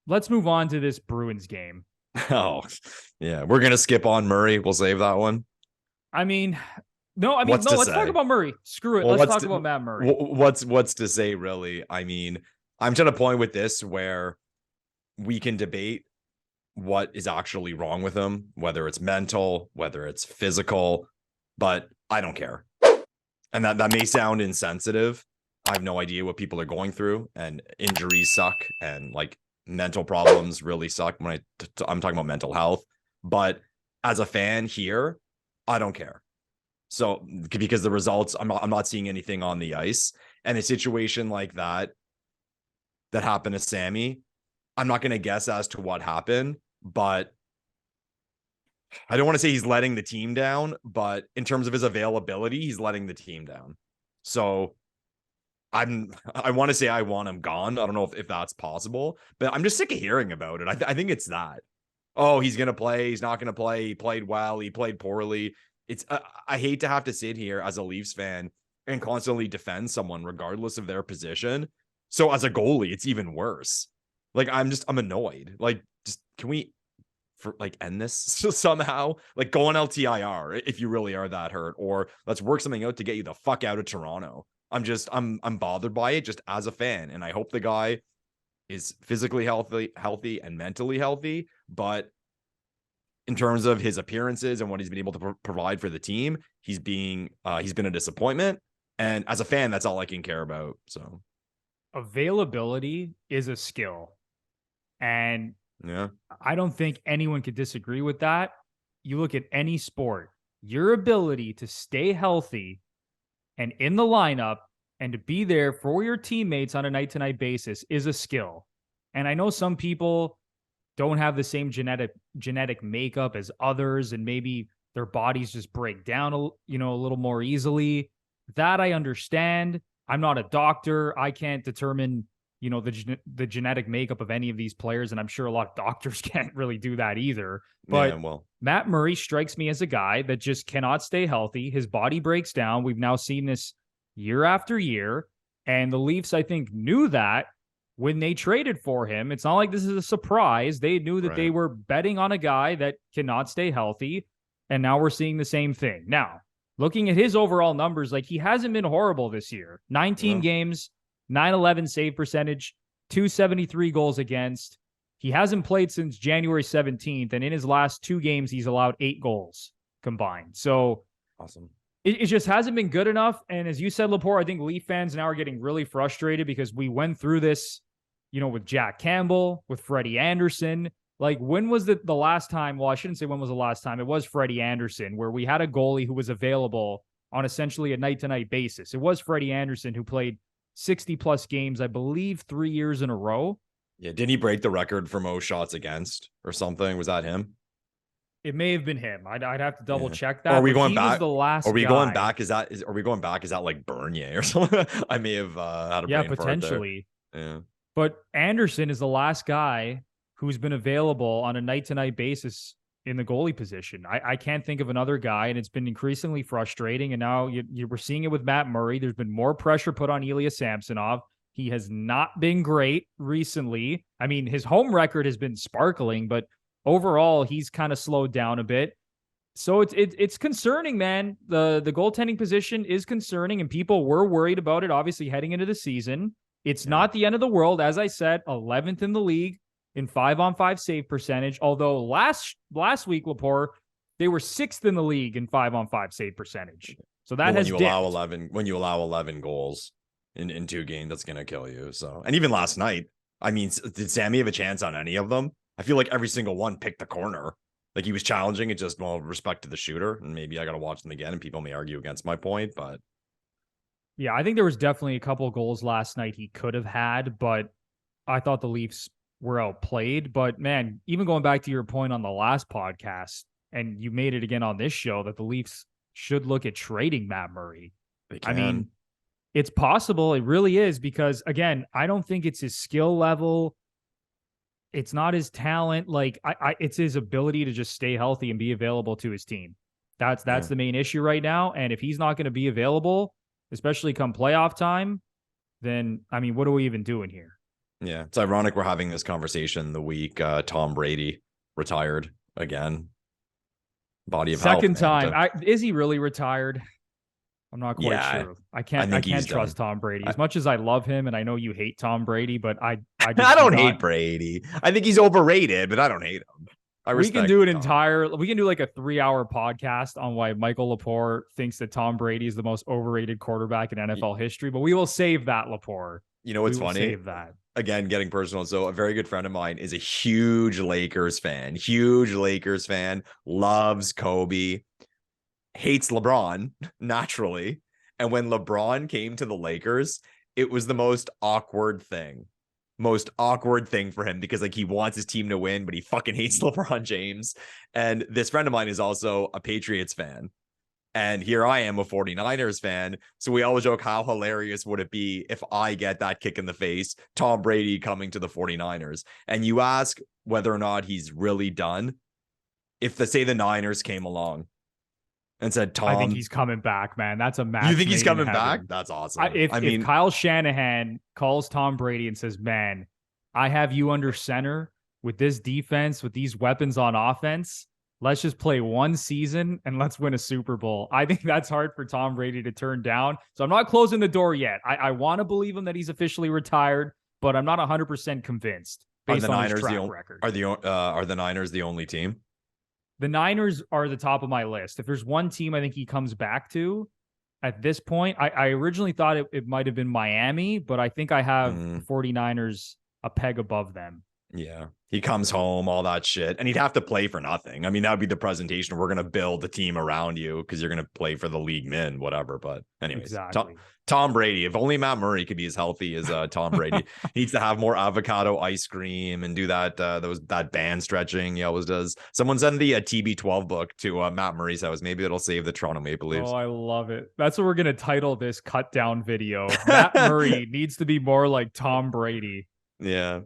let's move on to this Bruins game. Oh, yeah. We're going to skip on Murray. We'll save that one. I mean, no, What's to let's say? talk about Murray. Screw it. Well, Let's talk about Matt Murray. what's to say, really? I mean, I'm to the point with this where we can debate what is actually wrong with him, whether it's mental, whether it's physical, but I don't care. And that may sound insensitive. I have no idea what people are going through, and injuries suck, and like mental problems really suck when I'm talking about mental health. But as a fan here, I don't care. So because the results, I'm not seeing anything on the ice, and a situation like that happened to Sammy, I'm not going to guess as to what happened, but I don't want to say he's letting the team down, but in terms of his availability, he's letting the team down. So I want to say I want him gone. I don't know if that's possible, but I'm just sick of hearing about it. I think it's that. Oh, he's going to play. He's not going to play. He played well. He played poorly. It's I hate to have to sit here as a Leafs fan and constantly defend someone regardless of their position. So as a goalie, it's even worse. Like I'm annoyed. Like, just can we end this somehow? Like, go on LTIR if you really are that hurt, or let's work something out to get you the fuck out of Toronto. I'm bothered by it just as a fan, and I hope the guy is physically healthy and mentally healthy, but in terms of his appearances and what he's been able to provide for the team, he's been a disappointment. And as a fan, that's all I can care about. So Availability is a skill. And yeah, I don't think anyone could disagree with that. You look at any sport, your ability to stay healthy and in the lineup and to be there for your teammates on a night-to-night basis is a skill. And I know some people don't have the same genetic makeup as others, and maybe their bodies just break down a little more easily. That I understand. I'm not a doctor. I can't determine the genetic makeup of any of these players, and I'm sure a lot of doctors can't really do that either. But yeah, well, Matt Murray strikes me as a guy that just cannot stay healthy. His body breaks down. We've now seen this year after year, and the Leafs, I think, knew that when they traded for him. It's not like this is a surprise. They knew that they were betting on a guy that cannot stay healthy, and now we're seeing the same thing. Now, looking at his overall numbers, like, he hasn't been horrible this year. 19 games, 911 save percentage, 273 goals against. He hasn't played since January 17th, and in his last 2 games, he's allowed 8 goals combined. So awesome. It just hasn't been good enough. And as you said, Lepore, I think Leaf fans now are getting really frustrated because we went through this, with Jack Campbell, with Freddie Anderson. Like, when was the last time? Well, I shouldn't say when was the last time. It was Freddie Anderson, where we had a goalie who was available on essentially a night-to-night basis. It was Freddie Anderson who played 60-plus games, I believe, 3 years in a row. Yeah, didn't he break the record for most shots against or something? Was that him? It may have been him. I'd have to double check that. Are we going back? Was the last are we guy. going back? Are we going back? Is that like Bernier or something? I may have had a brain potentially. Fart there. Yeah. But Anderson is the last guy who's been available on a night-to-night basis in the goalie position. I can't think of another guy, and it's been increasingly frustrating. And now we're seeing it with Matt Murray. There's been more pressure put on Ilya Samsonov. He has not been great recently. I mean, his home record has been sparkling, but overall, he's kind of slowed down a bit. So it's concerning, man. The goaltending position is concerning, and people were worried about it, obviously, heading into the season. It's not the end of the world. As I said, 11th in the league in 5-on-5 save percentage. Although last week, Lepore, they were 6th in the league in 5-on-5 save percentage. So that has dipped. When you allow 11 goals in 2 games, that's gonna kill you. So, and even last night, I mean, did Sammy have a chance on any of them? I feel like every single one picked the corner. Like, he was challenging it, just, well, respect to the shooter. And maybe I got to watch them again, and people may argue against my point, but yeah, I think there was definitely a couple goals last night he could have had, but I thought the Leafs were outplayed. But man, even going back to your point on the last podcast, and you made it again on this show, that the Leafs should look at trading Matt Murray. I mean, it's possible. It really is, because again, I don't think it's his skill level. It's not his talent. Like, it's his ability to just stay healthy and be available to his team. That's the main issue right now. And if he's not going to be available, especially come playoff time, then, I mean, what are we even doing here? Yeah, it's ironic we're having this conversation the week Tom Brady retired again. Body of health, Second man. time. Is he really retired? I'm not quite Yeah, sure. I I think he's can't done. trust Tom Brady. I, As much as I love him and I know you hate Tom Brady, but I I just do don't not. hate Brady. I think he's overrated, but I don't hate him. I We can respect do Tom. we can do like a 3-hour podcast on why Michael Lepore thinks that Tom Brady is the most overrated quarterback in NFL history, but we will save that, Lepore. You know We what's will funny? save that. Again, getting personal. So a very good friend of mine is a huge Lakers fan, loves Kobe, hates LeBron naturally. And when LeBron came to the Lakers, it was the most awkward thing for him because like he wants his team to win, but he fucking hates LeBron James. And this friend of mine is also a Patriots fan. And here I am, a 49ers fan. So we always joke, how hilarious would it be if I get that kick in the face, Tom Brady coming to the 49ers? And you ask whether or not he's really done. If say the Niners came along and said, Tom, I think he's coming back, man. That's a match. you think he's made in coming back? heaven. That's awesome. If Kyle Shanahan calls Tom Brady and says, man, I have you under center with this defense, with these weapons on offense. Let's just play one season and let's win a Super Bowl. I think that's hard for Tom Brady to turn down. So I'm not closing the door yet. I want to believe him that he's officially retired, but I'm not 100% convinced based on his track record. Are the Niners the only team? The Niners are the top of my list. If there's one team I think he comes back to at this point, I originally thought it might have been Miami, but I think I have the 49ers a peg above them. Yeah. He comes home, all that shit, and he'd have to play for nothing. I mean, that would be the presentation. We're going to build the team around you because you're going to play for the league min, whatever. But anyways, exactly. Tom Brady, if only Matt Murray could be as healthy as Tom Brady, he needs to have more avocado ice cream and do that band stretching he always does. Someone send the TB12 book to Matt Murray's house. Maybe it'll save the Toronto Maple Leafs. Oh, I love it. That's what we're going to title this cut down video. Matt Murray needs to be more like Tom Brady. Yeah.